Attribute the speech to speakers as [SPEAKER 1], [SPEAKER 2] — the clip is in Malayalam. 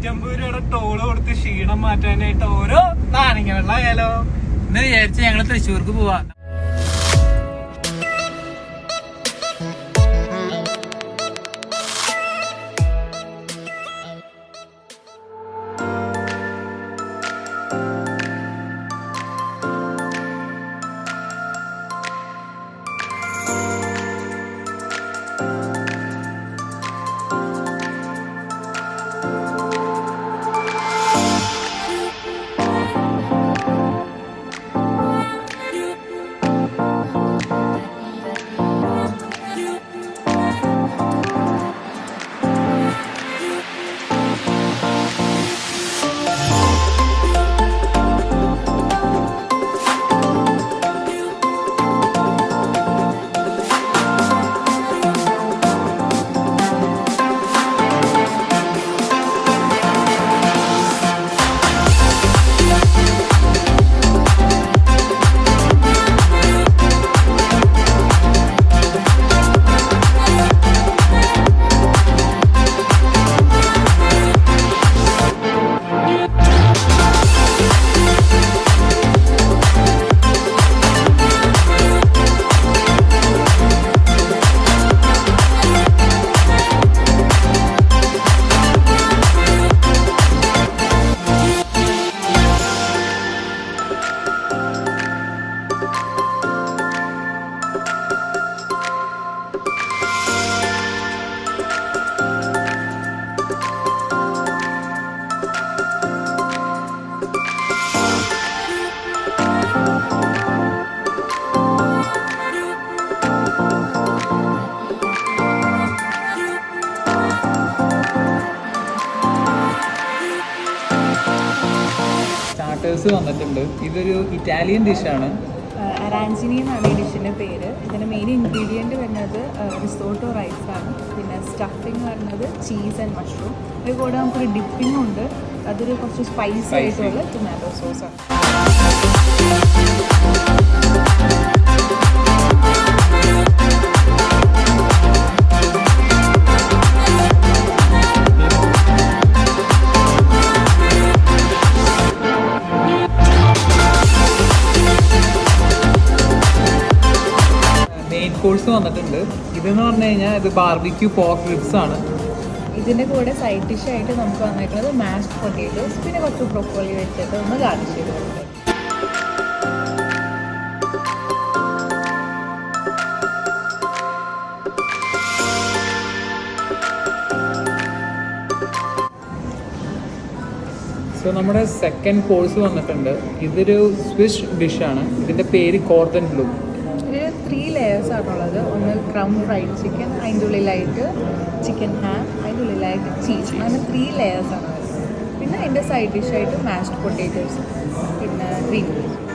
[SPEAKER 1] $150 രൂപയുടെ ടോള് കൊടുത്ത് ക്ഷീണം മാറ്റാനായിട്ട് ഓരോ നാരങ്ങ വെള്ളമായാലോ എന്ന് വിചാരിച്ച് ഞങ്ങള് തൃശ്ശൂർക്ക് പോവാ. വന്നിട്ടുണ്ട്. ഇതൊരു ഇറ്റാലിയൻ ഡിഷാണ്.
[SPEAKER 2] അറാഞ്ചിനി എന്നാണ് ഈ ഡിഷിൻ്റെ പേര്. ഇതിൻ്റെ മെയിൻ ഇൻഗ്രീഡിയൻറ്റ് വരുന്നത് റിസോട്ടോ റൈസാണ്. പിന്നെ സ്റ്റഫിങ് വരുന്നത് ചീസ് ആൻഡ് മഷ്റൂം. ഇത് കൂടെ നമുക്കൊരു ഡിപ്പിംഗ് ഉണ്ട്. അതൊരു കുറച്ച് സ്പൈസി ആയിട്ടുള്ള ടൊമാറ്റോ സോസാണ്.
[SPEAKER 1] കോഴ്സ് വന്നിട്ടുണ്ട്. ഇതെന്ന് പറഞ്ഞു കഴിഞ്ഞാൽ ഇത് ബാർബിക്യൂ പോർക്ക് റിബ്സ് ആണ്.
[SPEAKER 2] ഇതിൻ്റെ കൂടെ സൈഡ് ഡിഷായിട്ട് നമുക്ക് വന്നിട്ടുള്ളത് മാഷ്ഡ് പൊട്ടേറ്റോസ്, പിന്നെ കുറച്ച് ബ്രോക്കോളി വെച്ചിട്ട് ഒന്ന് ഗാർണിഷ് ചെയ്ത് കൊടുക്കും.
[SPEAKER 1] സോ നമ്മുടെ സെക്കൻഡ് കോഴ്സ് വന്നിട്ടുണ്ട്. ഇതൊരു സ്വിസ് ഡിഷാണ്. ഇതിൻ്റെ പേര് കോർഡൻ ബ്ലൂ.
[SPEAKER 2] 3 ലെയേഴ്സ് ആണുള്ളത്. ഒന്ന് ക്രം ഫ്രൈഡ് ചിക്കൻ, അതിൻ്റെ ഉള്ളിലായിട്ട് ചിക്കൻ ഹാം, അതിൻ്റെ ഉള്ളിലായിട്ട് ചീസ്, അങ്ങനെ 3 ലെയേഴ്സ് ആണ് വരുന്നത്. പിന്നെ അതിൻ്റെ സൈഡ് ഡിഷായിട്ട് മാഷ്ഡ് പൊട്ടേറ്റോസ്, പിന്നെ ഗ്രീൻ പീസ്.